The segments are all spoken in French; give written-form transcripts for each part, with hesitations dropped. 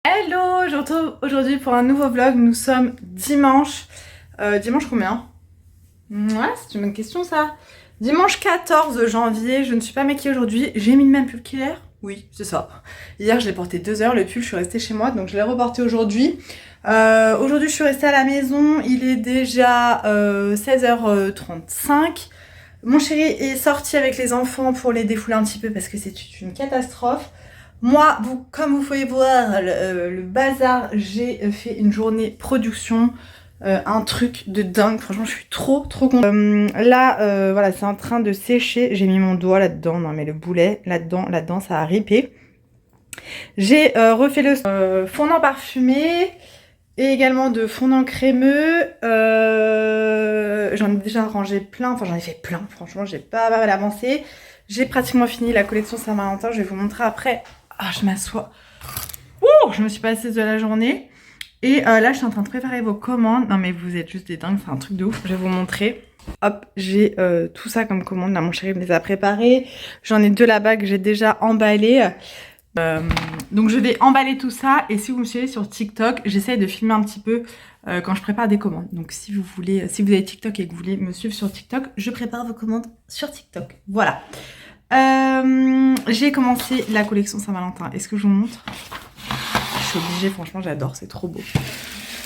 Hello, je retrouve aujourd'hui pour un nouveau vlog. Nous sommes dimanche. Dimanche combien? Ouais, c'est une bonne question ça. Dimanche 14 janvier, je ne suis pas maquillée aujourd'hui. J'ai mis le même pull qu'hier. Oui, c'est ça. Hier, je l'ai porté 2 heures. Le pull, je suis restée chez moi, donc je l'ai reporté aujourd'hui. Aujourd'hui, je suis restée à la maison. Il est déjà 16h35. Mon chéri est sorti avec les enfants pour les défouler un petit peu parce que c'est une catastrophe. Moi, comme vous pouvez voir, le bazar, j'ai fait une journée production, un truc de dingue. Franchement, je suis trop contente. Là, voilà, c'est en train de sécher. J'ai mis mon doigt là-dedans, non mais le boulet, là-dedans, ça a ripé. J'ai refait le fondant parfumé et également de fondant crémeux. J'en ai déjà rangé plein, enfin j'en ai fait plein, franchement, j'ai pas mal avancé. J'ai pratiquement fini la collection Saint-Valentin, je vais vous montrer après. Ah, je m'assois. Ouh, je me suis pas assise de la journée. Et là, je suis en train de préparer vos commandes. Non, mais vous êtes juste des dingues, c'est un truc de ouf. Je vais vous montrer. Hop, j'ai tout ça comme commande. Là, mon chéri me les a préparés. J'en ai 2 là-bas que j'ai déjà emballés. Donc, je vais emballer tout ça. Et si vous me suivez sur TikTok, j'essaye de filmer un petit peu quand je prépare des commandes. Donc, si vous avez TikTok et que vous voulez me suivre sur TikTok, je prépare vos commandes sur TikTok. Voilà. J'ai commencé la collection Saint-Valentin. Est-ce que je vous montre? Je suis obligée, franchement, j'adore, c'est trop beau.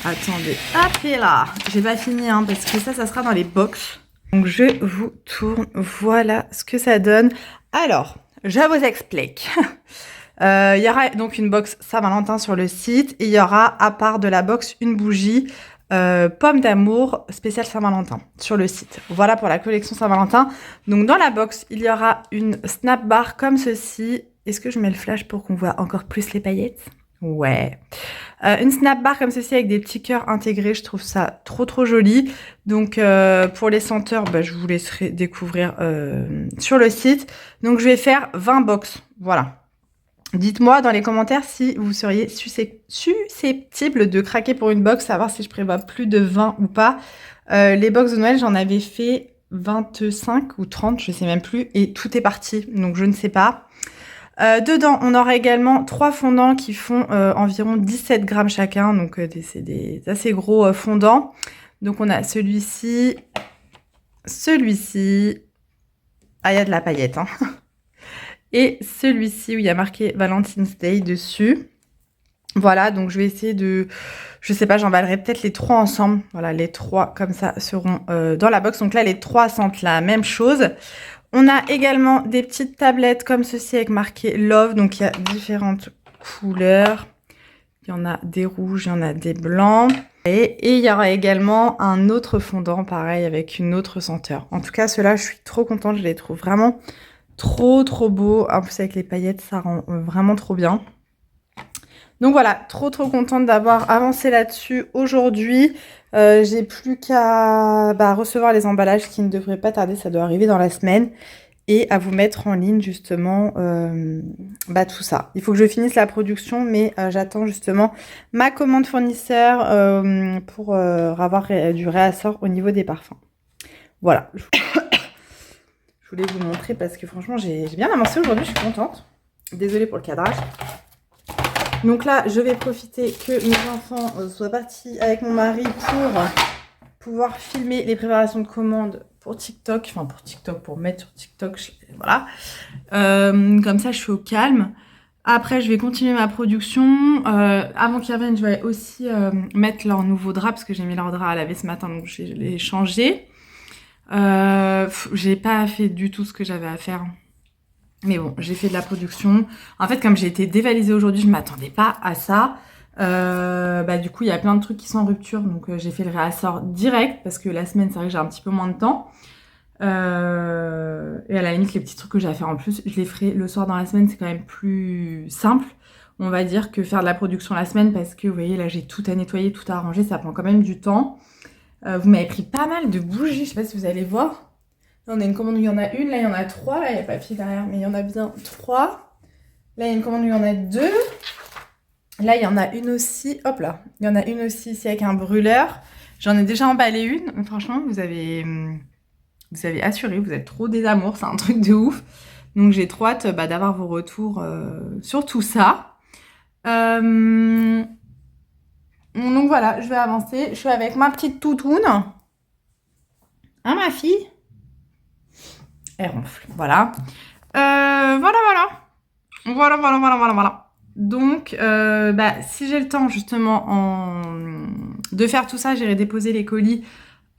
Attendez, hop et là. J'ai pas fini, hein, parce que ça sera dans les box. Donc, je vous tourne. Voilà ce que ça donne. Alors, je vous explique. Il y aura donc une box Saint-Valentin sur le site. Et il y aura, à part de la box, une bougie pomme d'amour spéciale Saint-Valentin sur le site. Voilà pour la collection Saint-Valentin. Donc dans la box, il y aura une snap bar comme ceci. Est-ce que je mets le flash pour qu'on voit encore plus les paillettes? Ouais. Une snap bar comme ceci avec des petits cœurs intégrés. Je trouve ça trop joli. Donc pour les senteurs, bah, je vous laisserai découvrir sur le site. Donc je vais faire 20 box. Voilà. Dites-moi dans les commentaires si vous seriez susceptible de craquer pour une box, savoir si je prévois plus de 20 ou pas. Les box de Noël, j'en avais fait 25 ou 30, je sais même plus, et tout est parti, donc je ne sais pas. Dedans, on aura également 3 fondants qui font environ 17 grammes chacun, donc c'est des assez gros fondants. Donc on a celui-ci, ah il y a de la paillette, hein. Et celui-ci où il y a marqué Valentine's Day dessus. Voilà, donc je vais essayer de... Je sais pas, j'emballerai peut-être les 3 ensemble. Voilà, les 3 comme ça seront dans la box. Donc là, les 3 sentent la même chose. On a également des petites tablettes comme ceci avec marqué Love. Donc il y a différentes couleurs. Il y en a des rouges, il y en a des blancs. Et il y aura également un autre fondant, pareil, avec une autre senteur. En tout cas, ceux-là, je suis trop contente. Je les trouve vraiment trop beaux. En plus, avec les paillettes, ça rend vraiment trop bien. Donc voilà, trop contente d'avoir avancé là-dessus aujourd'hui. J'ai plus qu'à recevoir les emballages qui ne devraient pas tarder, ça doit arriver dans la semaine. Et à vous mettre en ligne justement tout ça. Il faut que je finisse la production, mais j'attends justement ma commande fournisseur pour avoir du réassort au niveau des parfums. Voilà. Je voulais vous montrer parce que franchement, j'ai bien avancé aujourd'hui, je suis contente. Désolée pour le cadrage. Donc là, je vais profiter que mes enfants soient partis avec mon mari pour pouvoir filmer les préparations de commandes pour TikTok. Enfin, pour TikTok, pour mettre sur TikTok, voilà. Comme ça, je suis au calme. Après, je vais continuer ma production. Avant qu'ils reviennent, je vais aussi mettre leur nouveau drap parce que j'ai mis leur drap à laver ce matin, donc je vais les changer. J'ai pas fait du tout ce que j'avais à faire. Mais bon, j'ai fait de la production. En fait, comme j'ai été dévalisée aujourd'hui, je ne m'attendais pas à ça. Du coup, il y a plein de trucs qui sont en rupture. Donc, j'ai fait le réassort direct parce que la semaine, c'est vrai que j'ai un petit peu moins de temps. Et à la limite, les petits trucs que j'ai à faire en plus, je les ferai le soir dans la semaine. C'est quand même plus simple, on va dire, que faire de la production la semaine parce que, vous voyez, là, j'ai tout à nettoyer, tout à arranger. Ça prend quand même du temps. Vous m'avez pris pas mal de bougies. Je ne sais pas si vous allez voir. Là, on a une commande où il y en a une, là il y en a 3, là il n'y a pas de fil derrière, mais il y en a bien 3. Là il y a une commande où il y en a 2. Là il y en a une aussi, hop là, il y en a une aussi ici avec un brûleur. J'en ai déjà emballé une, franchement vous avez assuré, vous êtes trop des amours, c'est un truc de ouf. Donc j'ai trop hâte d'avoir vos retours sur tout ça. Donc voilà, je vais avancer. Je suis avec ma petite toutoune. Hein, ma fille? Elle ronfle. Voilà. Voilà. Voilà. Donc, si j'ai le temps justement de faire tout ça, j'irai déposer les colis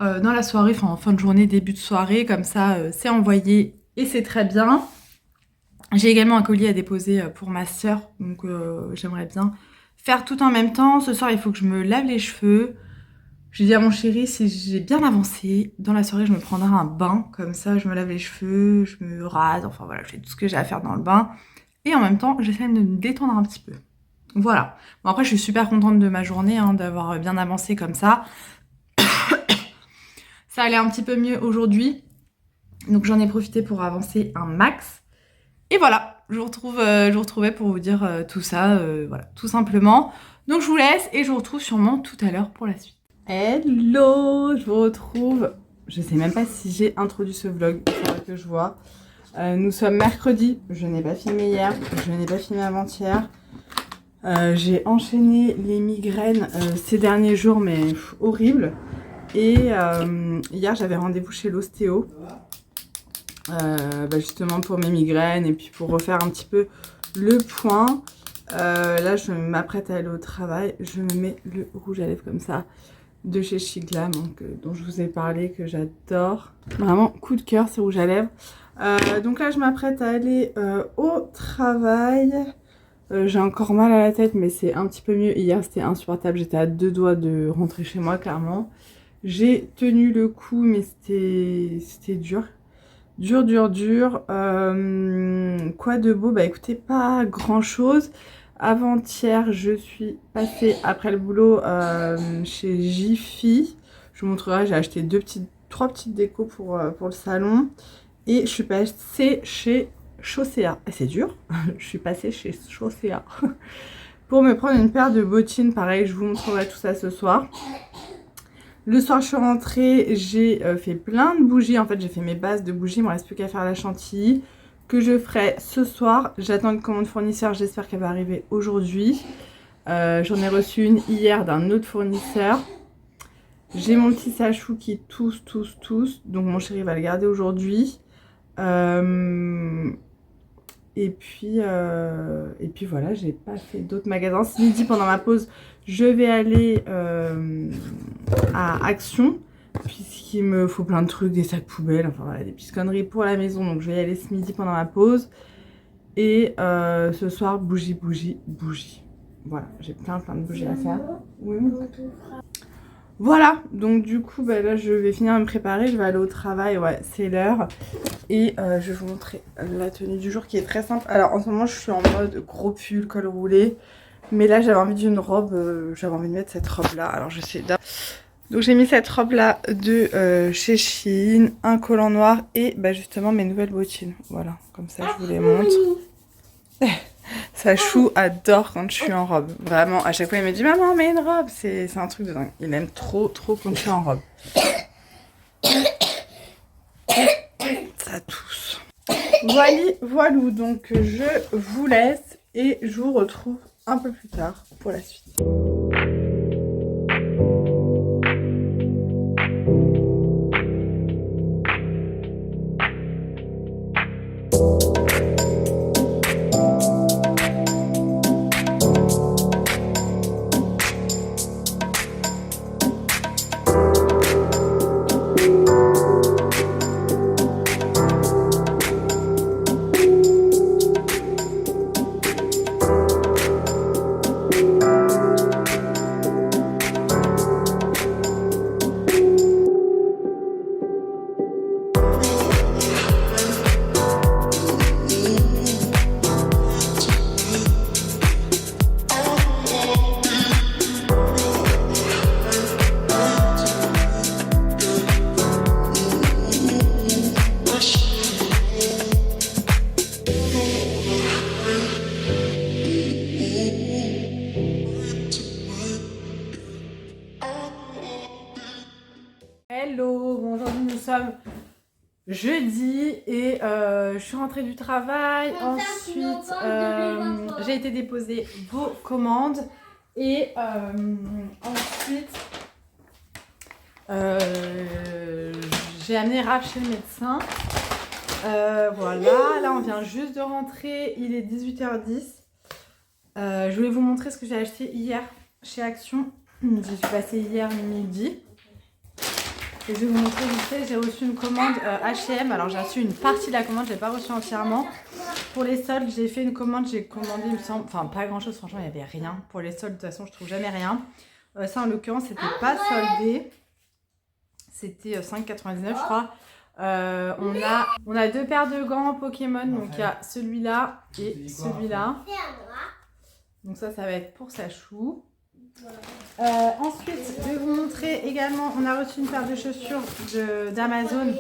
dans la soirée, enfin en fin de journée, début de soirée, comme ça c'est envoyé et c'est très bien. J'ai également un colis à déposer pour ma sœur, donc j'aimerais bien faire tout en même temps. Ce soir, il faut que je me lave les cheveux. J'ai dit à mon chéri, si j'ai bien avancé, dans la soirée, je me prendrai un bain, comme ça je me lave les cheveux, je me rase, enfin voilà, je fais tout ce que j'ai à faire dans le bain. Et en même temps, j'essaie de me détendre un petit peu. Voilà. Bon, après, je suis super contente de ma journée, hein, d'avoir bien avancé comme ça. Ça allait un petit peu mieux aujourd'hui. Donc j'en ai profité pour avancer un max. Et voilà, je vous retrouvais pour vous dire tout ça, voilà, tout simplement. Donc je vous laisse et je vous retrouve sûrement tout à l'heure pour la suite. Hello, je vous retrouve. Je sais même pas si j'ai introduit ce vlog, il faudra que je vois. Nous sommes mercredi, je n'ai pas filmé hier, je n'ai pas filmé avant-hier. J'ai enchaîné les migraines ces derniers jours, mais horrible. Et hier, j'avais rendez-vous chez l'ostéo, justement pour mes migraines et puis pour refaire un petit peu le point. Là, je m'apprête à aller au travail. Je me mets le rouge à lèvres comme ça de chez Chic Glam, dont je vous ai parlé, que j'adore. Vraiment, coup de cœur, ce rouge à lèvres. Donc là, je m'apprête à aller au travail. J'ai encore mal à la tête, mais c'est un petit peu mieux. Hier, c'était insupportable. J'étais à deux doigts de rentrer chez moi, clairement. J'ai tenu le coup, mais c'était dur. Dur. Quoi de beau? Bah écoutez, pas grand-chose. Avant-hier, je suis passée après le boulot chez Jiffy. Je vous montrerai, j'ai acheté trois petites décos pour le salon. Et je suis passée chez Chaussea. C'est dur. Je suis passée chez Chaussea pour me prendre une paire de bottines. Pareil, je vous montrerai tout ça ce soir. Le soir, je suis rentrée, j'ai fait plein de bougies. En fait, j'ai fait mes bases de bougies. Il ne me reste plus qu'à faire la chantilly que je ferai ce soir. J'attends une commande fournisseur. J'espère qu'elle va arriver aujourd'hui. J'en ai reçu une hier d'un autre fournisseur. J'ai mon petit sachou qui tousse. Donc, mon chéri va le garder aujourd'hui. Et puis voilà, j'ai pas fait d'autres magasins. Ce midi, pendant ma pause, je vais aller à Action, puisqu'il me faut plein de trucs, des sacs poubelles, enfin voilà, des petites conneries pour la maison. Donc je vais y aller ce midi pendant ma pause. Et ce soir, bougie. Voilà, j'ai plein de bougies à faire. Oui. Voilà, donc du coup, là, je vais finir de me préparer. Je vais aller au travail, ouais, c'est l'heure. Et je vais vous montrer la tenue du jour qui est très simple. Alors, en ce moment, je suis en mode gros pull, col roulé. Mais là, j'avais envie d'une robe. J'avais envie de mettre cette robe-là. Alors, je sais. Donc, j'ai mis cette robe-là de chez Shein. Un collant noir et justement mes nouvelles bottines. Voilà, comme ça, je vous les montre. Sachou adore quand je suis en robe. Vraiment, à chaque fois, il me dit « Maman, mets une robe !» C'est un truc de dingue. Il aime trop quand je suis en robe. Ça tousse. Voilou, donc je vous laisse et je vous retrouve un peu plus tard pour la suite. Hello, bon, aujourd'hui nous sommes jeudi et je suis rentrée du travail. Ensuite, j'ai été déposer vos commandes et ensuite j'ai amené Raph chez le médecin. Voilà, là on vient juste de rentrer, il est 18h10. Je voulais vous montrer ce que j'ai acheté hier chez Action. J'y suis passée hier midi. Et je vais vous montrer vite fait, j'ai reçu une commande H&M. Alors j'ai reçu une partie de la commande, je l'ai pas reçue entièrement. Pour les soldes, j'ai fait une commande, j'ai commandé, il me semble, enfin pas grand chose, franchement il n'y avait rien. Pour les soldes, de toute façon je trouve jamais rien. Ça en l'occurrence c'était pas soldé. C'était 5,99 je crois. On a deux paires de gants Pokémon, donc il y a celui-là et celui-là. Donc ça va être pour sa chou. Ensuite, je vais vous montrer également, on a reçu une paire de chaussures d'Amazon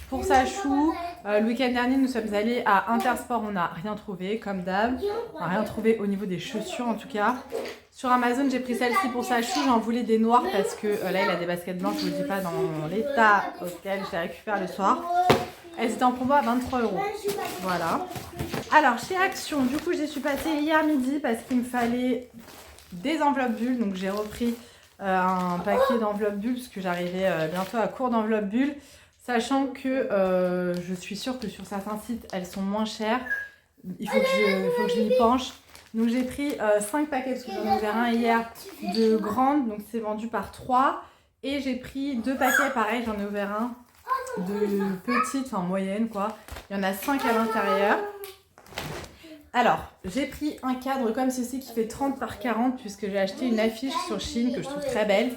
pour sa chou. Le week-end dernier, nous sommes allés à Intersport, on n'a rien trouvé, comme d'hab. On n'a rien trouvé au niveau des chaussures en tout cas. Sur Amazon, j'ai pris celle-ci pour sa chou, j'en voulais des noires parce que là, il a des baskets blanches, je ne vous dis pas dans l'état auquel je les récupère le soir. Elles étaient en promo à 23 €. Voilà. Alors, chez Action, du coup, j'y suis passée hier midi parce qu'il me fallait des enveloppes bulles. Donc, j'ai repris un paquet d'enveloppes bulles parce que j'arrivais bientôt à court d'enveloppes bulles. Sachant que je suis sûre que sur certains sites, elles sont moins chères. Il faut que je m'y penche. Donc, j'ai pris 5 paquets parce que j'en ai ouvert un hier de grandes. Donc, c'est vendu par 3. Et j'ai pris 2 paquets, pareil, j'en ai ouvert un de petites, enfin moyenne quoi. Il y en a 5 à l'intérieur. Alors, j'ai pris un cadre comme ceci qui fait 30 par 40 puisque j'ai acheté une affiche sur Shein que je trouve très belle.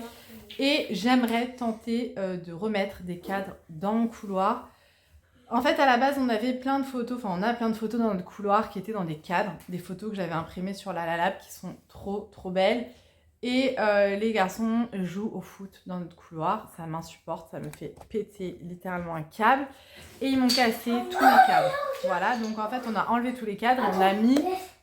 Et j'aimerais tenter de remettre des cadres dans mon couloir. En fait, à la base, on avait plein de photos, enfin on a plein de photos dans notre couloir qui étaient dans des cadres. Des photos que j'avais imprimées sur la Lab qui sont trop belles. Et les garçons jouent au foot dans notre couloir, ça m'insupporte, ça me fait péter littéralement un câble. Et ils m'ont cassé tous les cadres. Voilà, donc en fait on a enlevé tous les cadres,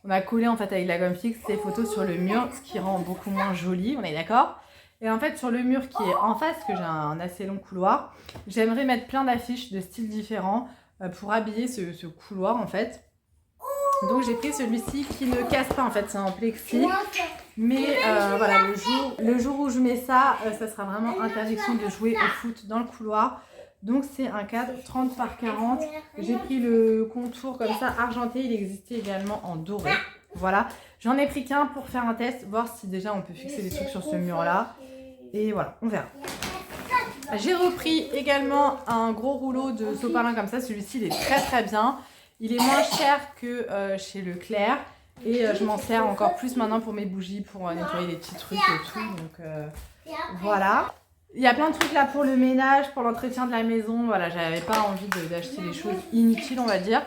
on a collé en fait avec la gomme fixe ces photos sur le mur, ce qui rend beaucoup moins joli, on est d'accord? Et en fait sur le mur qui est en face, parce que j'ai un assez long couloir, j'aimerais mettre plein d'affiches de styles différents pour habiller ce couloir en fait. Donc j'ai pris celui-ci qui ne casse pas en fait, c'est en plexi. Mais voilà, le jour où je mets ça, ça sera vraiment interdiction de jouer au foot dans le couloir. Donc c'est un cadre 30 par 40. J'ai pris le contour comme ça argenté, il existait également en doré. Voilà, j'en ai pris qu'un pour faire un test, voir si déjà on peut fixer des trucs sur ce mur-là. Et voilà, on verra. J'ai repris également un gros rouleau de sopalin comme ça, celui-ci il est très bien. Il est moins cher que chez Leclerc. Et je m'en sers encore plus maintenant pour mes bougies, pour nettoyer les petits trucs et tout. Donc voilà. Il y a plein de trucs là pour le ménage, pour l'entretien de la maison. Voilà, j'avais pas envie d'acheter des choses inutiles, on va dire.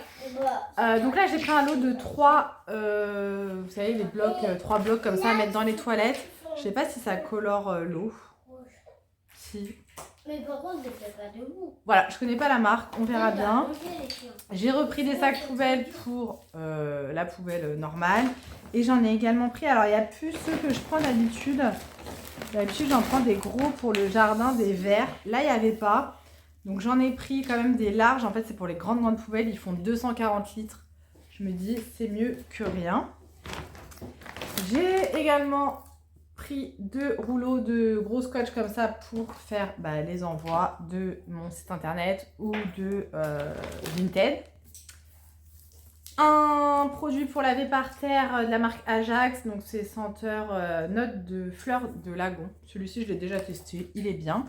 Donc là, j'ai pris un lot de 3, vous savez, les blocs, 3 blocs comme ça à mettre dans les toilettes. Je sais pas si ça colore l'eau. Si. Mais par contre, ne fais pas de mou. Voilà, je connais pas la marque, on verra bien. J'ai repris des sacs poubelles pour la poubelle normale. Et j'en ai également pris, alors il n'y a plus ceux que je prends d'habitude. D'habitude, j'en prends des gros pour le jardin, des verts. Là, il n'y avait pas. Donc j'en ai pris quand même des larges. En fait, c'est pour les grandes poubelles. Ils font 240 litres. Je me dis, c'est mieux que rien. J'ai également pris 2 rouleaux de gros scotch comme ça pour faire les envois de mon site internet ou de Vinted. Un produit pour laver par terre de la marque Ajax, donc c'est senteur note de fleurs de lagon. Celui-ci je l'ai déjà testé, il est bien.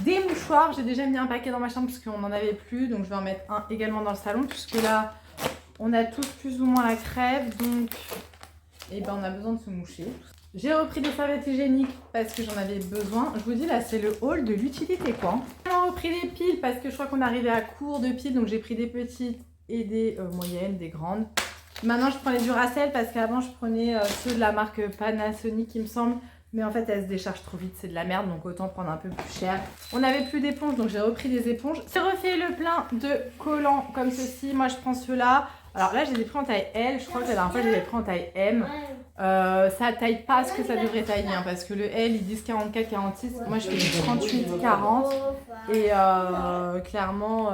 Des mouchoirs, j'ai déjà mis un paquet dans ma chambre parce qu'on n'en avait plus, donc je vais en mettre un également dans le salon puisque là on a tous plus ou moins la crève, donc on a besoin de se moucher. J'ai repris des serviettes hygiéniques parce que j'en avais besoin. Je vous dis là c'est le haul de l'utilité quoi. J'ai repris des piles parce que je crois qu'on arrivait à court de piles, donc j'ai pris des petites et des moyennes, des grandes. Maintenant je prends les Duracell parce qu'avant je prenais ceux de la marque Panasonic il me semble. Mais en fait elles se déchargent trop vite, c'est de la merde, donc autant prendre un peu plus cher. On n'avait plus d'éponges, donc j'ai repris des éponges. J'ai refait le plein de collants comme ceci. Moi je prends ceux-là. Alors là je les ai pris en taille L, je crois que la dernière fois je les ai pris en taille M. Ça taille pas ce que ça devrait tailler, hein, parce que le L, ils disent 44-46. Moi, je fais du 38-40. Et clairement,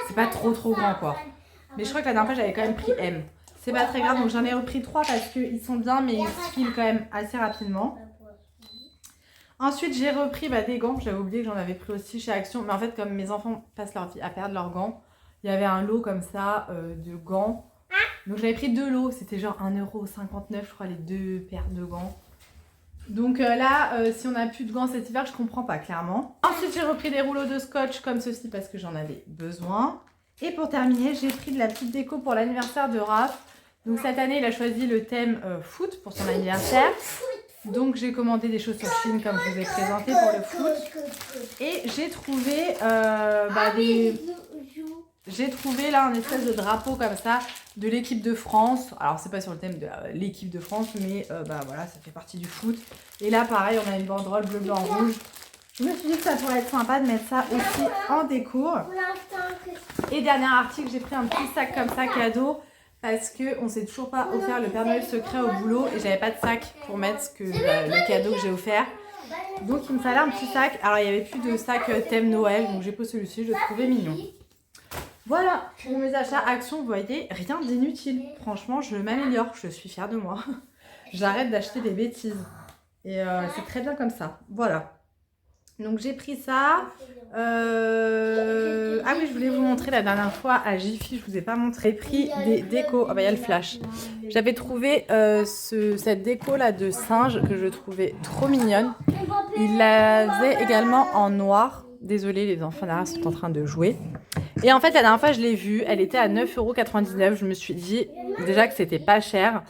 c'est pas trop grand, quoi. Mais je crois que la dernière fois, j'avais quand même pris M. C'est pas très grave, donc j'en ai repris 3 parce qu'ils sont bien, mais ils se filent quand même assez rapidement. Ensuite, j'ai repris des gants. J'avais oublié que j'en avais pris aussi chez Action. Mais en fait, comme mes enfants passent leur vie à perdre leurs gants, il y avait un lot comme ça de gants. Donc j'avais pris 2 lots. C'était genre 1,59 €, je crois, les 2 paires de gants. Donc là, si on n'a plus de gants cet hiver, je comprends pas, clairement. Ensuite, j'ai repris des rouleaux de scotch comme ceci parce que j'en avais besoin. Et pour terminer, j'ai pris de la petite déco pour l'anniversaire de Raph. Donc cette année, il a choisi le thème foot pour son anniversaire. Donc j'ai commandé des choses sur Chine comme je vous ai présenté pour le foot. Et j'ai trouvé J'ai trouvé là un espèce de drapeau comme ça de l'équipe de France. Alors c'est pas sur le thème de l'équipe de France, mais voilà, ça fait partie du foot. Et là pareil, on a une banderole bleu, blanc, rouge. Je me suis dit que ça pourrait être sympa de mettre ça aussi en déco. Et dernier article, j'ai pris un petit sac comme ça cadeau. Parce qu'on ne s'est toujours pas offert le Père Noël secret au boulot et j'avais pas de sac pour mettre le cadeau que j'ai offert. Donc il me fallait un petit sac. Alors il n'y avait plus de sac thème Noël, donc j'ai pris celui-ci, je le trouvais mignon. Voilà pour mes achats Action, vous voyez, rien d'inutile. Franchement, je m'améliore, je suis fière de moi. J'arrête d'acheter des bêtises. Et c'est très bien comme ça. Voilà. Donc j'ai pris ça. Ah oui, je voulais vous montrer la dernière fois à Jiffy, je vous ai pas montré. J'ai pris des décos. Ah bah il y a le flash. J'avais trouvé cette déco là de singe que je trouvais trop mignonne. Il la faisait également en noir. Désolée, les enfants derrière sont en train de jouer. Et en fait, la dernière fois, je l'ai vue. Elle était à 9,99 €. Je me suis dit déjà que c'était pas cher.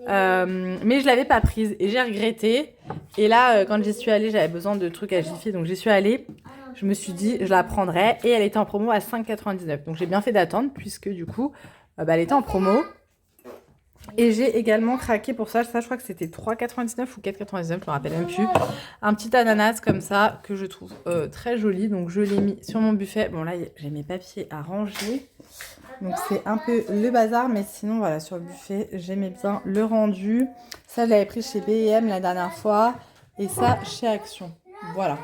Mais je l'avais pas prise et j'ai regretté. Et là, quand j'y suis allée, j'avais besoin de trucs à Jiffy, donc j'y suis allée. Je me suis dit, je la prendrais et elle était en promo à 5,99 €. Donc j'ai bien fait d'attendre puisque du coup, elle était en promo. Et j'ai également craqué pour ça. Ça, je crois que c'était 3,99 € ou 4,99 €, je me rappelle même plus. Un petit ananas comme ça que je trouve très joli. Donc je l'ai mis sur mon buffet. Bon là, j'ai mes papiers à ranger. Donc c'est un peu le bazar, mais sinon voilà, sur le buffet, j'aimais bien le rendu. Ça, je l'avais pris chez B&M la dernière fois et ça chez Action. Voilà.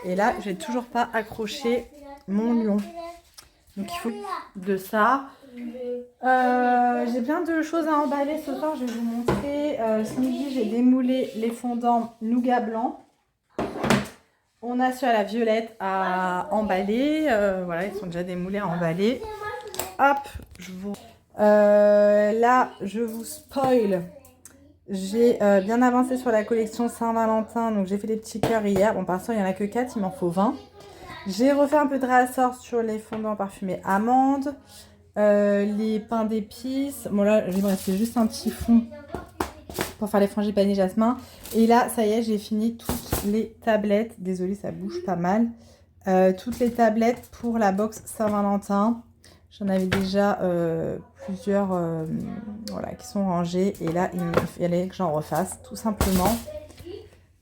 Et là, j'ai toujours pas accroché mon lion. Donc il faut de ça. J'ai plein de choses à emballer ce soir, je vais vous montrer. Ce midi, j'ai démoulé les fondants nougat blanc. On a ceux à la violette à emballer. Voilà, ils sont déjà démoulés à emballer. Hop, là, je vous spoil. J'ai bien avancé sur la collection Saint-Valentin. Donc, j'ai fait des petits cœurs hier. Bon, par ça, il n'y en a que 4, il m'en faut 20. J'ai refait un peu de réassort sur les fondants parfumés amandes. Les pains d'épices. Bon, là, il me restait juste un petit fond pour faire les frangipani jasmin. Et là, ça y est, j'ai fini toutes les tablettes. Désolée, ça bouge pas mal. Toutes les tablettes pour la box Saint-Valentin. J'en avais déjà plusieurs voilà, qui sont rangées. Et là, il fallait que j'en refasse, tout simplement.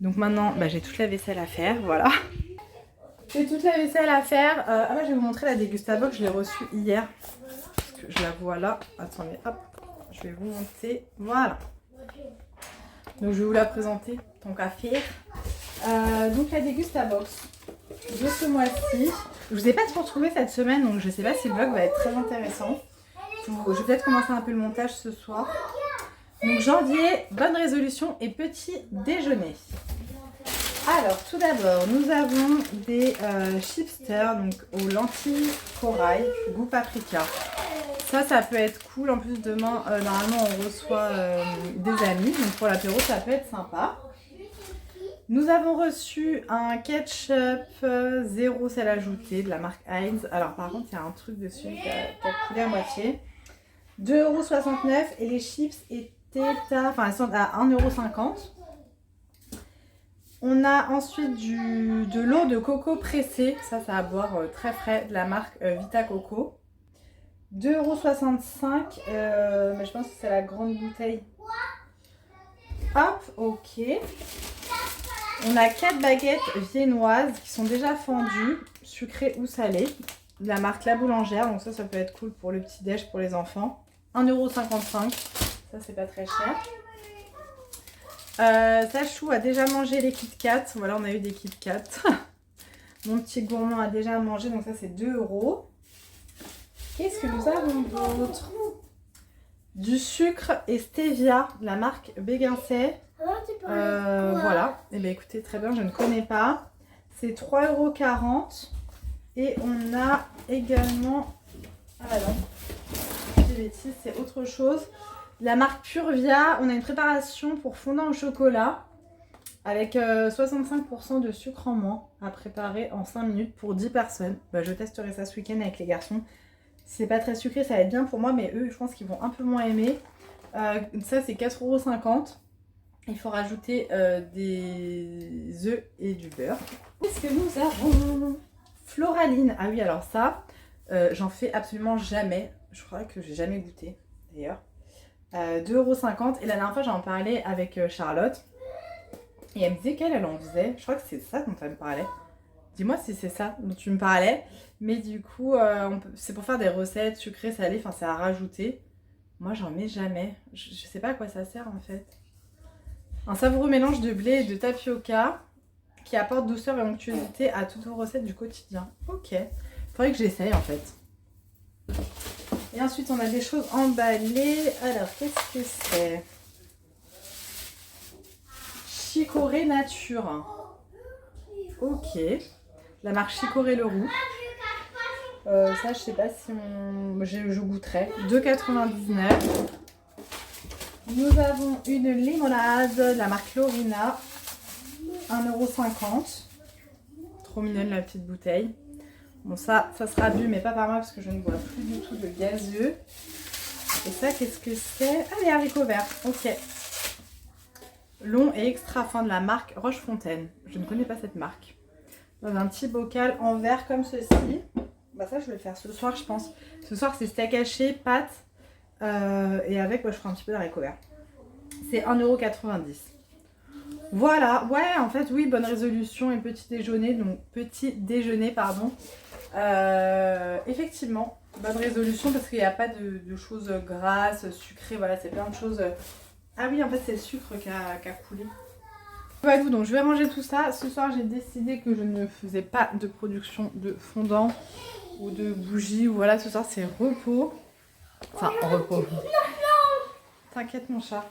Donc maintenant, j'ai toute la vaisselle à faire. Voilà. J'ai toute la vaisselle à faire. Moi, je vais vous montrer la Dégustabox. Je l'ai reçue hier. Parce que je la vois là. Attendez, hop. Je vais vous montrer. Voilà. Donc, je vais vous la présenter. Tant qu'à faire. Donc, la Dégustabox de ce mois-ci. Je vous ai pas trop retrouvé cette semaine, donc je sais pas si le vlog va être très intéressant. Je vais peut-être commencer un peu le montage ce soir. Donc janvier, bonne résolution et petit déjeuner. Alors tout d'abord, nous avons des chipsters donc aux lentilles corail, goût paprika. Ça peut être cool. En plus demain, normalement on reçoit des amis, donc pour l'apéro ça peut être sympa. Nous avons reçu un ketchup 0 sel ajouté de la marque Heinz. Alors par contre, il y a un truc dessus qui a coulé à moitié. 2,69 € et les chips étaient elles sont à 1,50 €. On a ensuite de l'eau de coco pressée. Ça à boire très frais de la marque Vita Coco. 2,65 €, mais je pense que c'est la grande bouteille. Hop, ok. On a 4 baguettes viennoises qui sont déjà fendues, sucrées ou salées, de la marque La Boulangère. Donc ça peut être cool pour le petit déj pour les enfants. 1,55 €, ça c'est pas très cher. Sachou a déjà mangé les Kit Kat. Voilà, on a eu des Kit Kat. Mon petit gourmand a déjà mangé, donc ça c'est 2 €. Qu'est-ce que nous avons d'autre? Du sucre et stevia, la marque Béguincet. Voilà. Et bien écoutez, très bien, je ne connais pas. C'est 3,40 €. Et on a également... Ah non, des bêtises, c'est autre chose. La marque Purvia, on a une préparation pour fondant au chocolat avec 65% de sucre en moins à préparer en 5 minutes pour 10 personnes. Bah, je testerai ça ce week-end avec les garçons. Si c'est pas très sucré, ça va être bien pour moi, mais eux, je pense qu'ils vont un peu moins aimer. Ça, c'est 4,50 €. Il faut rajouter des œufs et du beurre. Qu'est-ce que nous avons? Floraline. Ah oui, alors ça, j'en fais absolument jamais. Je crois que j'ai jamais goûté, d'ailleurs. 2,50 €. Et la dernière fois, j'en parlais avec Charlotte. Et elle me disait qu'elle en faisait. Je crois que c'est ça dont elle me parlait. Dis-moi si c'est ça dont tu me parlais. Mais du coup, c'est pour faire des recettes sucrées, salées. Enfin, c'est à rajouter. Moi, j'en mets jamais. Je sais pas à quoi ça sert, en fait. Un savoureux mélange de blé et de tapioca qui apporte douceur et onctuosité à toutes vos recettes du quotidien. Ok. Faudrait que j'essaye, en fait. Et ensuite, on a des choses emballées. Alors, qu'est-ce que c'est? Chicorée Nature. Ok. La marque Chicorée Le Roux. Ça, je sais pas si je goûterai. 2,99 €. Nous avons une limonade de la marque Lorina. 1,50 €. Trop mignonne la petite bouteille. Bon, ça sera bu, mais pas par moi parce que je ne bois plus du tout de gazeux. Et ça, qu'est-ce que c'est? Ah, les haricots verts. Ok. Long et extra fin de la marque Rochefontaine. Je ne connais pas cette marque. Dans un petit bocal en verre comme ceci. Bah ça, je vais le faire ce soir, je pense. Ce soir, c'est steak haché, pâtes. Et avec, je ferai un petit peu d'haricots verts. C'est 1,90 €. Voilà. Ouais, en fait, oui, bonne résolution et petit déjeuner. Donc, petit déjeuner, pardon. Effectivement, bonne résolution parce qu'il n'y a pas de choses grasses, sucrées. Voilà, c'est plein de choses... Ah oui, en fait, c'est le sucre qui a coulé. Voilà, donc je vais ranger tout ça. Ce soir, j'ai décidé que je ne faisais pas de production de fondant ou de bougies. Voilà, ce soir, c'est repos. Enfin, repos. T'inquiète, mon chat.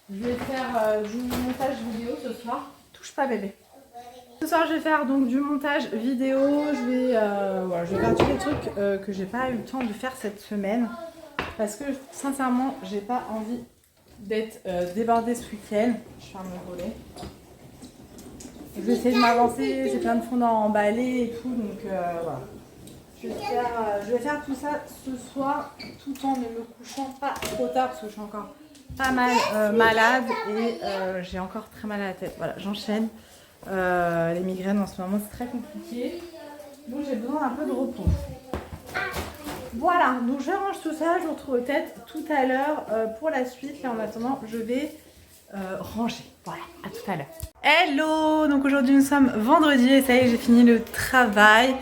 Je vais faire du montage vidéo ce soir. Touche pas, bébé. Ce soir, je vais faire donc du montage vidéo. Je vais faire tous les trucs que j'ai pas eu le temps de faire cette semaine. Parce que, sincèrement, j'ai pas envie d'être débordée ce week-end. Je ferme le volet. Je vais essayer de m'avancer, j'ai plein de fondants à emballer et tout, donc voilà. Je vais faire tout ça ce soir tout en ne me couchant pas trop tard parce que je suis encore pas mal malade et j'ai encore très mal à la tête. Voilà, j'enchaîne. Les migraines en ce moment, c'est très compliqué. Donc j'ai besoin d'un peu de repos. Voilà, donc je range tout ça, je vous retrouve peut-être tout à l'heure pour la suite. Et en attendant, je vais ranger. Voilà, à tout à l'heure. Hello! Donc aujourd'hui nous sommes vendredi et ça y est, j'ai fini le travail.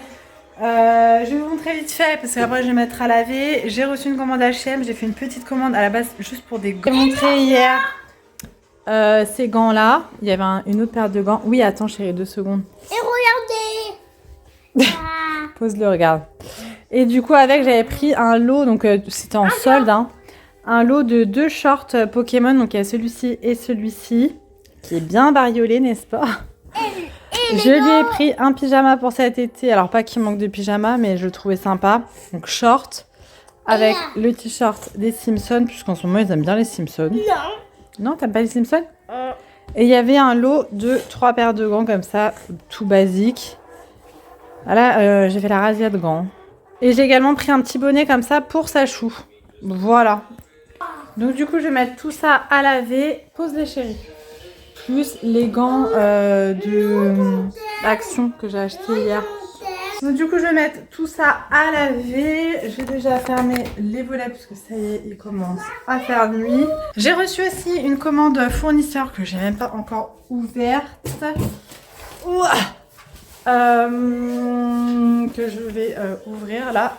Je vais vous montrer vite fait parce qu'après je vais mettre à laver. J'ai reçu une commande H&M, j'ai fait une petite commande à la base juste pour des gants. J'ai montré hier ces gants là. Il y avait une autre paire de gants. Oui, attends chérie, 2 secondes. Et regardez. Pose-le, regarde. Et du coup avec j'avais pris un lot, donc c'était en solde, hein, un lot de 2 shorts Pokémon. Donc il y a celui-ci et celui-ci qui est bien bariolé, n'est-ce pas? Je lui ai pris un pyjama pour cet été. Alors pas qu'il manque de pyjama, mais je le trouvais sympa. Donc short avec le t-shirt des Simpsons, puisqu'en ce moment ils aiment bien les Simpsons. Non. Non, t'aimes pas les Simpsons? Et il y avait un lot de 3 paires de gants comme ça, tout basique. Voilà, j'ai fait la razzia de gants. Et j'ai également pris un petit bonnet comme ça pour Sachou. Voilà. Donc du coup, je vais mettre tout ça à laver. Pose les chéris. Plus les gants de Action que j'ai acheté hier. Donc du coup, je vais mettre tout ça à laver. Je vais déjà fermer les volets parce que ça y est, il commence à faire nuit. J'ai reçu aussi une commande fournisseur que j'ai même pas encore ouverte. Ouah, que je vais ouvrir là.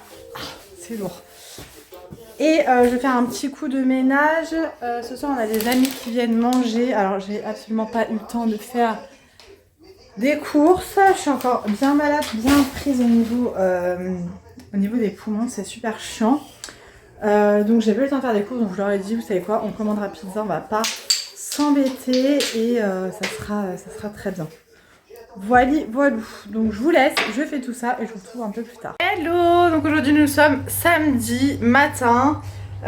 C'est lourd. Et je vais faire un petit coup de ménage. Ce soir, on a des amis qui viennent manger. Alors, j'ai absolument pas eu le temps de faire des courses. Je suis encore bien malade, bien prise au niveau des poumons. C'est super chiant. Donc, j'ai pas eu le temps de faire des courses. Donc, je leur ai dit, vous savez quoi, on commandera pizza. On va pas s'embêter et ça sera très bien. Voilà. Donc, je vous laisse. Je fais tout ça et je vous retrouve un peu plus tard. Hello. Donc, aujourd'hui, nous sommes samedi matin. On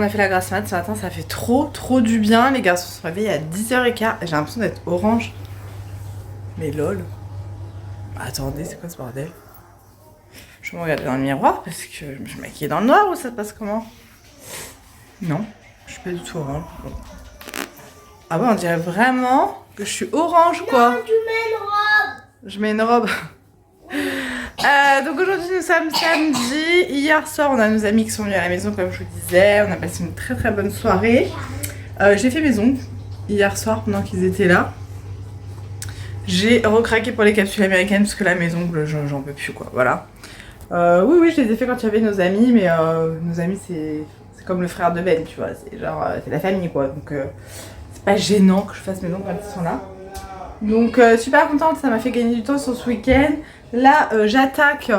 a fait la grasse mat ce matin, ça fait trop du bien. Les garçons se sont réveillés à 10h15 et j'ai l'impression d'être orange. Mais lol. Attendez, c'est quoi ce bordel? Je vais me regarder dans le miroir parce que je me suis maquillée dans le noir ou ça se passe comment? Non, je suis pas du tout orange. Bon. Ah ouais, on dirait vraiment que je suis orange quoi. Non, tu mets une robe. Je mets une robe. Donc aujourd'hui nous sommes samedi. Hier soir on a nos amis qui sont venus à la maison comme je vous disais. On a passé une très bonne soirée. J'ai fait mes ongles hier soir pendant qu'ils étaient là. J'ai recraqué pour les capsules américaines parce que là mes ongles j'en peux plus quoi, voilà. Oui je les ai fait quand il y avait nos amis, mais nos amis c'est comme le frère de Ben, tu vois, c'est genre c'est la famille quoi, donc c'est pas gênant que je fasse mes ongles quand ils sont là. Donc super contente, ça m'a fait gagner du temps sur ce week-end. Là j'attaque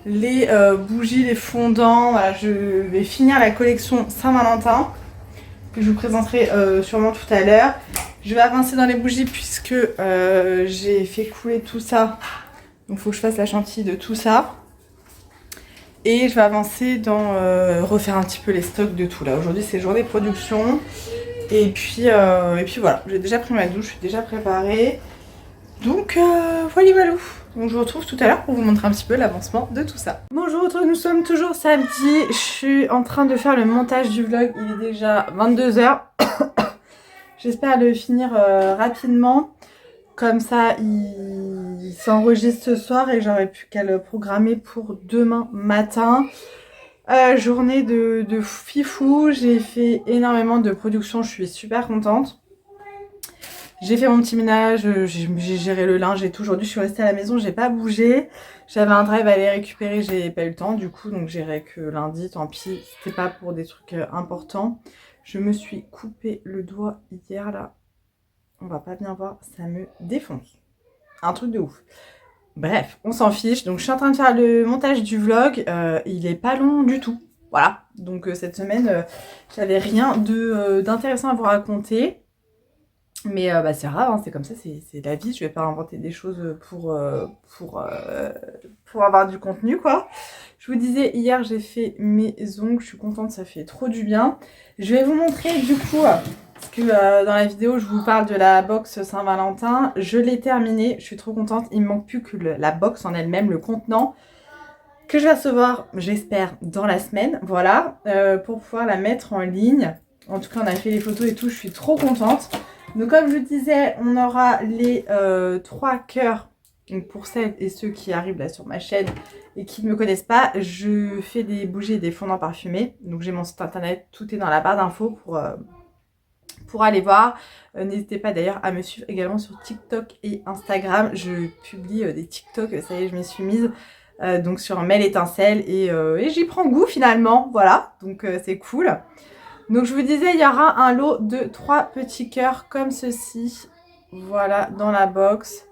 les bougies, les fondants, voilà, je vais finir la collection Saint-Valentin que je vous présenterai sûrement tout à l'heure. Je vais avancer dans les bougies puisque j'ai fait couler tout ça. Donc il faut que je fasse la chantilly de tout ça. Et je vais avancer dans refaire un petit peu les stocks de tout là. Aujourd'hui c'est journée de production. Et puis voilà, j'ai déjà pris ma douche, je suis déjà préparée. Donc voilà. Donc je vous retrouve tout à l'heure pour vous montrer un petit peu l'avancement de tout ça. Bonjour, nous sommes toujours samedi. Je suis en train de faire le montage du vlog. Il est déjà 22h. J'espère le finir rapidement. Comme ça, il s'enregistre ce soir et j'aurai plus qu'à le programmer pour demain matin. Journée de fifou. J'ai fait énormément de production. Je suis super contente. J'ai fait mon petit ménage, j'ai géré le linge et tout. Aujourd'hui, je suis restée à la maison, j'ai pas bougé. J'avais un drive à aller récupérer, j'ai pas eu le temps du coup, donc j'irai que lundi, tant pis. C'était pas pour des trucs importants. Je me suis coupé le doigt hier là. On va pas bien voir, ça me défonce. Un truc de ouf. Bref, on s'en fiche. Donc je suis en train de faire le montage du vlog. Il est pas long du tout. Voilà. Donc cette semaine, j'avais rien d'intéressant à vous raconter. Mais c'est grave, hein, c'est comme ça, c'est la vie. Je vais pas inventer des choses pour avoir du contenu, quoi. Je vous disais, hier, j'ai fait mes ongles. Je suis contente, ça fait trop du bien. Je vais vous montrer, du coup, parce que dans la vidéo, je vous parle de la box Saint-Valentin. Je l'ai terminée, je suis trop contente. Il me manque plus que la box en elle-même, le contenant, que je vais recevoir, j'espère, dans la semaine. Voilà, pour pouvoir la mettre en ligne. En tout cas, on a fait les photos et tout, je suis trop contente. Donc comme je vous disais, on aura les 3 cœurs. Donc pour celles et ceux qui arrivent là sur ma chaîne et qui ne me connaissent pas, je fais des bougies et des fondants parfumés. Donc j'ai mon site internet, tout est dans la barre d'infos pour aller voir. N'hésitez pas d'ailleurs à me suivre également sur TikTok et Instagram. Je publie des TikTok, ça y est, je m'y suis mise. Donc sur Mel Étincelle et j'y prends goût finalement. Voilà, donc c'est cool. Donc je vous disais, il y aura un lot de 3 petits cœurs comme ceci, voilà, dans la box.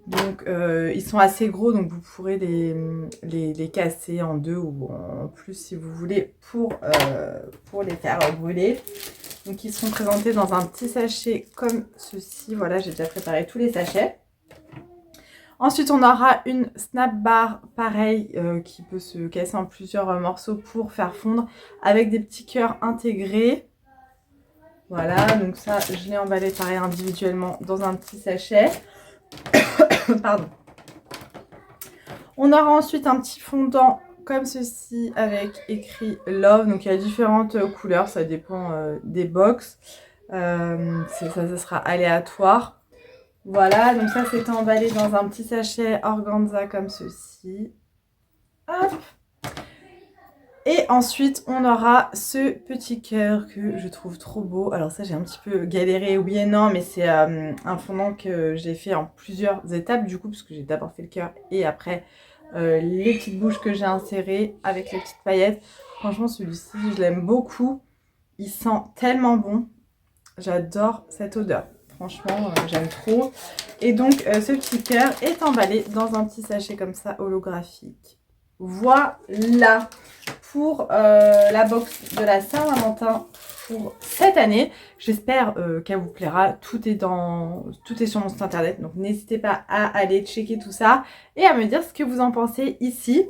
Donc ils sont assez gros, donc vous pourrez les casser en 2 ou en plus si vous voulez pour les faire brûler. Donc ils seront présentés dans un petit sachet comme ceci, voilà, j'ai déjà préparé tous les sachets. Ensuite, on aura une snap bar pareil qui peut se casser en plusieurs morceaux pour faire fondre avec des petits cœurs intégrés. Voilà, donc ça, je l'ai emballé pareil individuellement dans un petit sachet. Pardon. On aura ensuite un petit fondant comme ceci avec écrit Love. Donc il y a différentes couleurs, ça dépend des box. Ça sera aléatoire. Voilà, donc ça c'est emballé dans un petit sachet organza comme ceci. Hop. Et ensuite, on aura ce petit cœur que je trouve trop beau. Alors ça, j'ai un petit peu galéré, oui et non, mais c'est un fondant que j'ai fait en plusieurs étapes du coup, parce que j'ai d'abord fait le cœur et après les petites bouches que j'ai insérées avec les petites paillettes. Franchement, celui-ci, je l'aime beaucoup. Il sent tellement bon. J'adore cette odeur. Franchement, j'aime trop. Et donc, ce petit cœur est emballé dans un petit sachet comme ça, holographique. Voilà pour la box de la Saint-Valentin pour cette année. J'espère qu'elle vous plaira. Tout est sur mon site internet. Donc, n'hésitez pas à aller checker tout ça et à me dire ce que vous en pensez ici.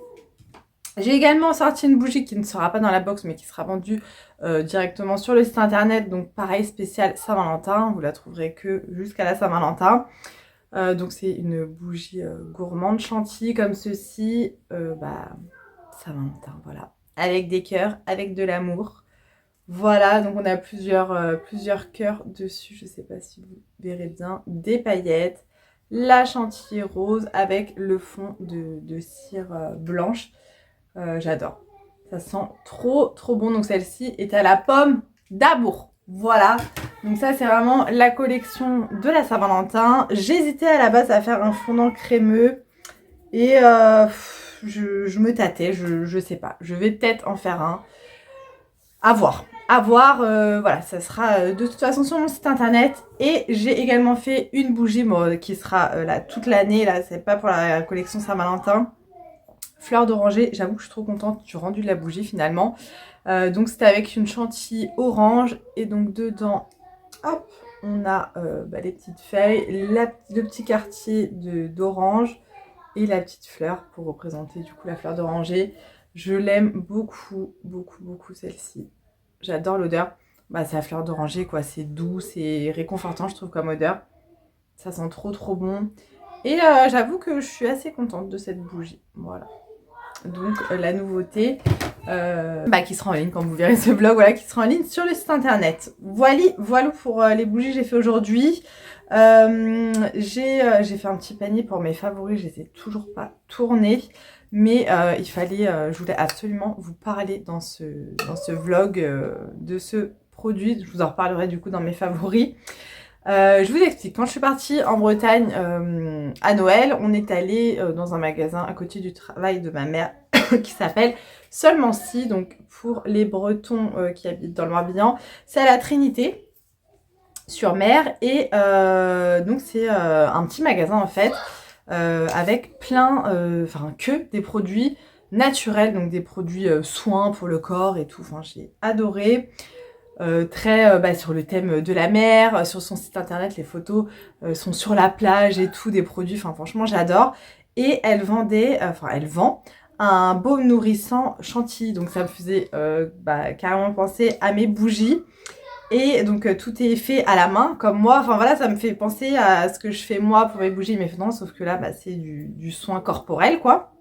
J'ai également sorti une bougie qui ne sera pas dans la box mais qui sera vendue directement sur le site internet. Donc pareil, spécial Saint-Valentin. Vous la trouverez que jusqu'à la Saint-Valentin. Donc c'est une bougie gourmande chantilly comme ceci. Saint-Valentin, voilà. Avec des cœurs, avec de l'amour. Voilà, donc on a plusieurs cœurs dessus. Je ne sais pas si vous verrez bien. Des paillettes. La chantilly rose avec le fond de cire blanche. J'adore. Ça sent trop bon. Donc celle-ci est à la pomme d'amour. Voilà. Donc ça c'est vraiment la collection de la Saint-Valentin. J'hésitais à la base à faire un fondant crémeux. Et je me tâtais. Je sais pas. Je vais peut-être en faire un. À voir. Voilà, ça sera de toute façon sur mon site internet. Et j'ai également fait une bougie qui sera là toute l'année. Là, c'est pas pour la collection Saint-Valentin. Fleur d'oranger, j'avoue que je suis trop contente du rendu de la bougie finalement. Donc c'était avec une chantilly orange et donc dedans, hop, on a les petites feuilles, le petit quartier d'orange et la petite fleur pour représenter du coup la fleur d'oranger. Je l'aime beaucoup celle-ci. J'adore l'odeur. C'est la fleur d'oranger quoi, c'est doux, c'est réconfortant je trouve comme odeur. Ça sent trop bon. Et j'avoue que je suis assez contente de cette bougie. Voilà. Donc la nouveauté qui sera en ligne quand vous verrez ce vlog, voilà, qui sera en ligne sur le site internet. Voilà pour les bougies que j'ai fait aujourd'hui. J'ai fait un petit panier pour mes favoris, je les ai toujours pas tournés. Mais je voulais absolument vous parler dans ce vlog de ce produit. Je vous en reparlerai du coup dans mes favoris. Je vous explique, quand je suis partie en Bretagne à Noël, on est allé dans un magasin à côté du travail de ma mère qui s'appelle Seulement Si, donc pour les Bretons qui habitent dans le Morbihan, c'est à la Trinité sur mer et donc c'est un petit magasin en fait avec que des produits naturels, donc des produits soins pour le corps et tout, enfin j'ai adoré. Sur le thème de la mer, sur son site internet, les photos sont sur la plage et tout, des produits, enfin franchement j'adore. Et elle vend un baume nourrissant chantilly, donc ça me faisait carrément penser à mes bougies. Et donc tout est fait à la main, comme moi, enfin voilà, ça me fait penser à ce que je fais moi pour mes bougies, mais non, sauf que là c'est du soin corporel quoi.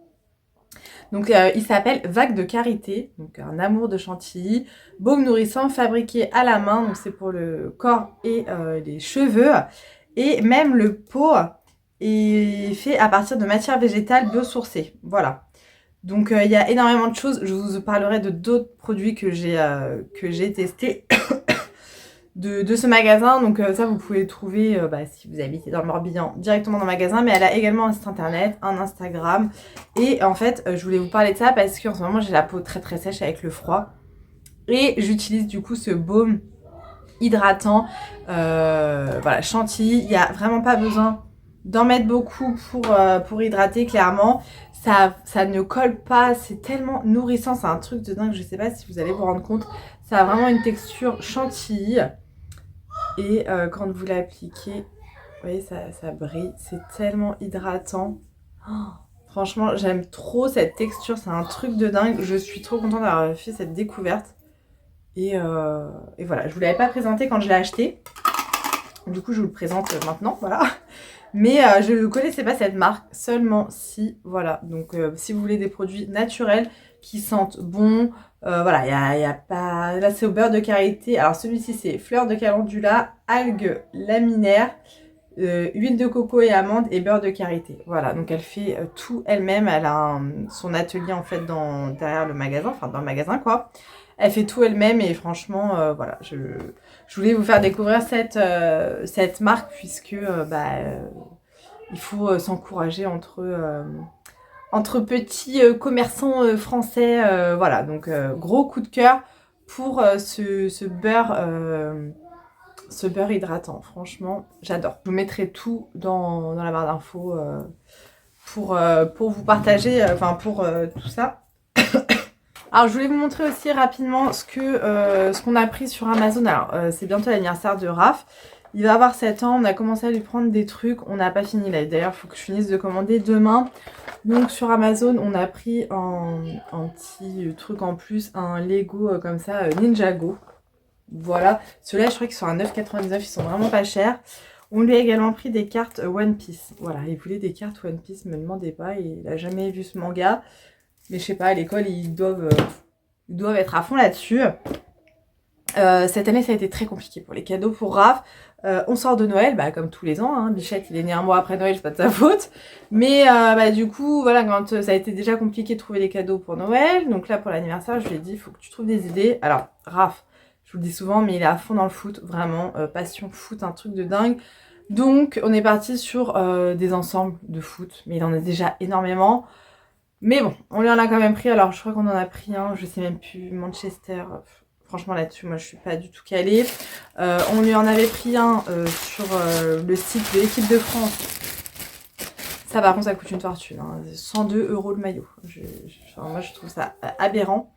Donc il s'appelle Vague de Karité, donc un amour de chantilly, baume nourrissant fabriqué à la main, donc c'est pour le corps et les cheveux. Et même le pot est fait à partir de matières végétales biosourcées. Voilà. Donc il y a énormément de choses. Je vous parlerai de d'autres produits que j'ai testés de ce magasin. Donc ça vous pouvez le trouver si vous habitez dans le Morbihan directement dans le magasin, mais elle a également un site internet, un Instagram. Et en fait je voulais vous parler de ça parce qu'en ce moment j'ai la peau très sèche avec le froid et j'utilise du coup ce baume hydratant chantilly. Il n'y a vraiment pas besoin d'en mettre beaucoup pour hydrater, clairement. Ça ne colle pas, c'est tellement nourrissant, c'est un truc de dingue, je sais pas si vous allez vous rendre compte. Ça a vraiment une texture chantilly. Et quand vous l'appliquez, vous voyez, ça brille. C'est tellement hydratant. Oh, franchement, j'aime trop cette texture. C'est un truc de dingue. Je suis trop contente d'avoir fait cette découverte. Et voilà, je ne vous l'avais pas présenté quand je l'ai acheté. Du coup, je vous le présente maintenant, voilà. Mais je ne connaissais pas cette marque, Seulement Si, voilà. Donc, si vous voulez des produits naturels qui sentent bon, voilà, il y a pas... Là, c'est au beurre de karité. Alors, celui-ci, c'est fleur de calendula, algues laminaires, huile de coco et amandes et beurre de karité. Voilà, donc elle fait tout elle-même. Elle a son atelier, en fait, derrière le magasin, enfin, dans le magasin, quoi. Elle fait tout elle-même et franchement, voilà, je voulais vous faire découvrir cette marque puisque il faut s'encourager entre entre petits commerçants français. Voilà, donc gros coup de cœur pour ce beurre hydratant. Franchement, j'adore. Je vous mettrai tout dans la barre d'infos pour vous partager, enfin pour tout ça. Alors je voulais vous montrer aussi rapidement ce qu'on a pris sur Amazon. Alors c'est bientôt l'anniversaire de Raph. Il va avoir 7 ans, on a commencé à lui prendre des trucs, on n'a pas fini là. D'ailleurs, il faut que je finisse de commander demain. Donc sur Amazon, on a pris un petit truc en plus, un Lego comme ça, Ninjago. Voilà, ceux-là je crois qu'ils sont à 9,99, ils sont vraiment pas chers. On lui a également pris des cartes One Piece. Voilà, il voulait des cartes One Piece, me demandez pas, il a jamais vu ce manga. Mais je sais pas, à l'école, ils doivent être à fond là-dessus. Cette année, ça a été très compliqué pour les cadeaux pour Raph. On sort de Noël, bah, comme tous les ans. Hein. Bichette, il est né un mois après Noël, c'est pas de sa faute. Mais bah, du coup, voilà, quand ça a été déjà compliqué de trouver des cadeaux pour Noël. Donc là, pour l'anniversaire, je lui ai dit, il faut que tu trouves des idées. Alors, Raph, je vous le dis souvent, mais il est à fond dans le foot. Vraiment, passion foot, un truc de dingue. Donc, on est parti sur des ensembles de foot. Mais il en a déjà énormément. Mais bon, on lui en a quand même pris. Alors, je crois qu'on en a pris un, je sais même plus, Manchester. Franchement, là-dessus, moi, je suis pas du tout calée. On lui en avait pris un sur le site de l'équipe de France. Ça, par contre, ça coûte une fortune. Hein. 102 € le maillot. Moi, je trouve ça aberrant.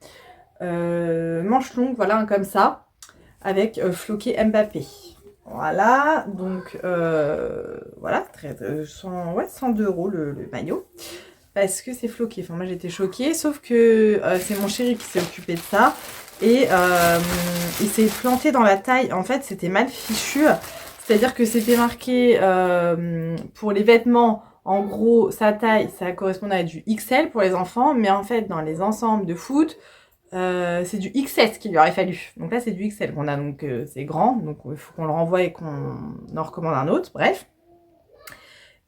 Manche longue, voilà, un comme ça. Avec floqué Mbappé. Voilà, donc voilà, 102 € le maillot. Parce que c'est floqué. Enfin, moi j'étais choquée, sauf que c'est mon chéri qui s'est occupé de ça. Et il s'est planté dans la taille. En fait, c'était mal fichu. C'est-à-dire que c'était marqué pour les vêtements, en gros, sa taille, ça correspondait à du XL pour les enfants. Mais en fait, dans les ensembles de foot, c'est du XS qu'il lui aurait fallu. Donc là, c'est du XL qu'on a. Donc c'est grand. Donc il faut qu'on le renvoie et qu'on en recommande un autre. Bref.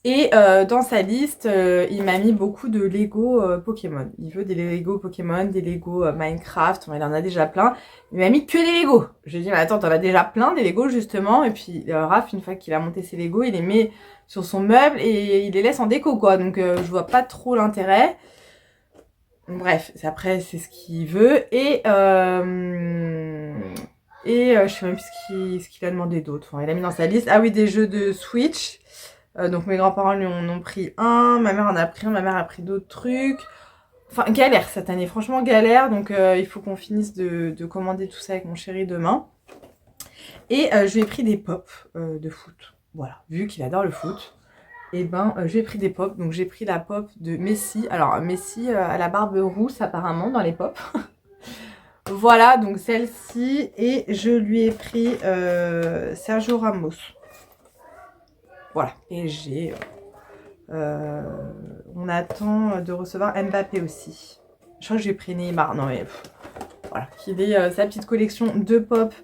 Et dans sa liste, il m'a mis beaucoup de Lego Pokémon. Il veut des Lego Pokémon, des Lego Minecraft, enfin, il en a déjà plein. Il m'a mis que des Lego. Je lui ai dit, mais attends, t'en as déjà plein des Lego justement. Et puis Raph, une fois qu'il a monté ses Lego, il les met sur son meuble et il les laisse en déco, quoi. Donc je vois pas trop l'intérêt. Bref, après, c'est ce qu'il veut. Et je sais même plus ce qu'il a demandé d'autre. Enfin, il a mis dans sa liste. Ah oui, des jeux de Switch. Donc mes grands-parents lui en ont pris un, ma mère en a pris un, ma mère a pris d'autres trucs. Enfin, galère cette année, franchement galère. Donc il faut qu'on finisse de commander tout ça avec mon chéri demain. Et je lui ai pris des pops de foot. Voilà, vu qu'il adore le foot. Et ben, je lui ai pris des pops. Donc j'ai pris la pop de Messi. Alors Messi a la barbe rousse apparemment dans les pops. Voilà, donc celle-ci. Et je lui ai pris Sergio Ramos. Voilà, PSG. On attend de recevoir Mbappé aussi. Je crois que j'ai pris Neymar. Non mais voilà, qu'il ait sa petite collection de pop,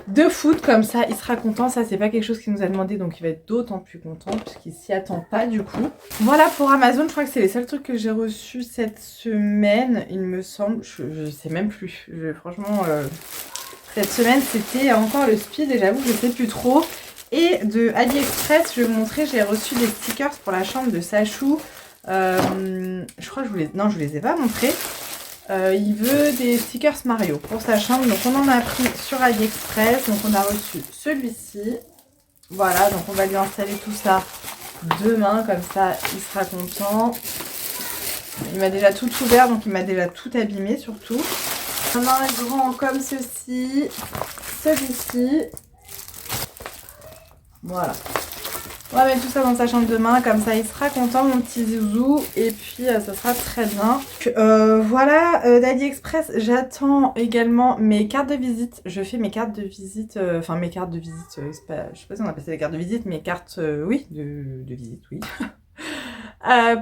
de foot comme ça, il sera content. Ça, c'est pas quelque chose qu'il nous a demandé, donc il va être d'autant plus content puisqu'il s'y attend pas du coup. Voilà pour Amazon. Je crois que c'est les seuls trucs que j'ai reçus cette semaine, il me semble. Je sais même plus. Franchement, cette semaine c'était encore le speed et j'avoue que je sais plus trop. Et de AliExpress, je vais vous montrer, j'ai reçu des stickers pour la chambre de Sachou. Je crois que je vous les ai pas montrés. Il veut des stickers Mario pour sa chambre. Donc on en a pris sur AliExpress. Donc on a reçu celui-ci. Voilà, donc on va lui installer tout ça demain. Comme ça, il sera content. Il m'a déjà tout ouvert, donc il m'a déjà tout abîmé surtout. On a un grand comme ceci. Celui-ci. Voilà. On va mettre tout ça dans sa chambre demain, comme ça il sera content mon petit zouzou et puis ça sera très bien. Voilà, d'AliExpress, j'attends également mes cartes de visite. Je fais mes cartes de visite, enfin mes cartes de visite, c'est pas, je sais pas si on appelle ça des cartes de visite, mes cartes, oui, de visite, oui.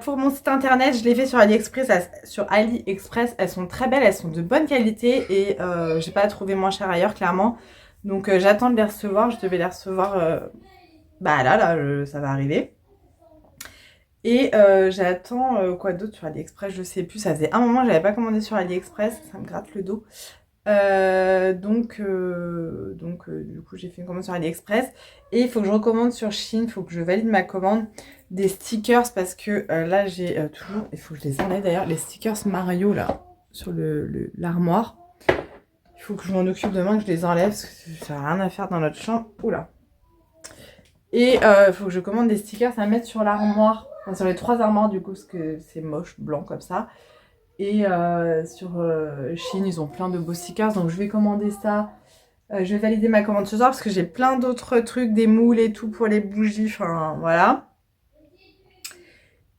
Pour mon site internet, je les fais sur AliExpress, elles sont très belles, elles sont de bonne qualité et j'ai pas trouvé moins cher ailleurs clairement. Donc j'attends de les recevoir, je devais les recevoir bah là, ça va arriver. Et j'attends quoi d'autre sur AliExpress, je sais plus, ça faisait un moment que j'avais pas commandé sur AliExpress, ça me gratte le dos. Du coup, j'ai fait une commande sur AliExpress. Et il faut que je recommande sur Shein, il faut que je valide ma commande des stickers parce que là, j'ai toujours, il faut que je les enlève d'ailleurs, les stickers Mario là, sur l'armoire. Il faut que je m'en occupe demain, que je les enlève parce que ça n'a rien à faire dans notre chambre. Oula. Et il faut que je commande des stickers à mettre sur l'armoire, enfin, sur les 3 armoires du coup, parce que c'est moche, blanc comme ça. Et sur Shein, ils ont plein de beaux stickers, donc je vais commander ça. Je vais valider ma commande ce soir parce que j'ai plein d'autres trucs, des moules et tout pour les bougies, enfin voilà.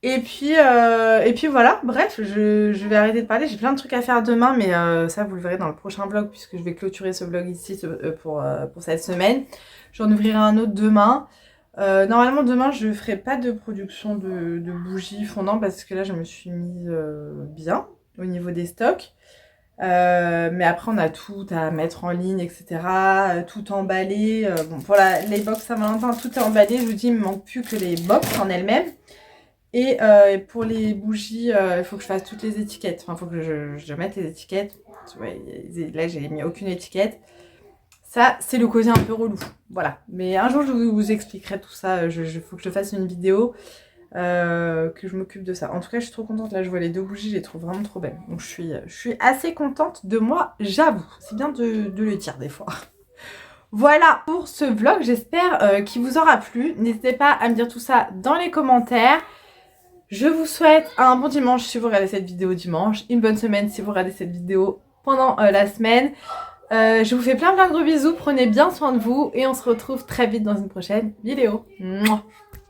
Et puis voilà, bref, je vais arrêter de parler, j'ai plein de trucs à faire demain, mais ça vous le verrez dans le prochain vlog puisque je vais clôturer ce vlog ici pour cette semaine. J'en ouvrirai un autre demain. Normalement demain je ferai pas de production de bougies fondant parce que là je me suis mise bien au niveau des stocks. Mais après on a tout à mettre en ligne, etc. Tout emballé. Bon pour les box Saint-Valentin tout est emballé. Je vous dis il me manque plus que les box en elles-mêmes. Et pour les bougies, il faut que je fasse toutes les étiquettes. Enfin il faut que je mette les étiquettes. Ouais, là j'ai mis aucune étiquette. Ça, c'est le côté un peu relou. Voilà. Mais un jour, je vous expliquerai tout ça. Faut que je fasse une vidéo, que je m'occupe de ça. En tout cas, je suis trop contente. Là, je vois les 2 bougies, je les trouve vraiment trop belles. Donc, je suis assez contente de moi, j'avoue. C'est bien de le dire des fois. Voilà pour ce vlog. J'espère qu'il vous aura plu. N'hésitez pas à me dire tout ça dans les commentaires. Je vous souhaite un bon dimanche si vous regardez cette vidéo dimanche. Une bonne semaine si vous regardez cette vidéo pendant la semaine. Je vous fais plein de gros bisous, prenez bien soin de vous et on se retrouve très vite dans une prochaine vidéo. Mouah.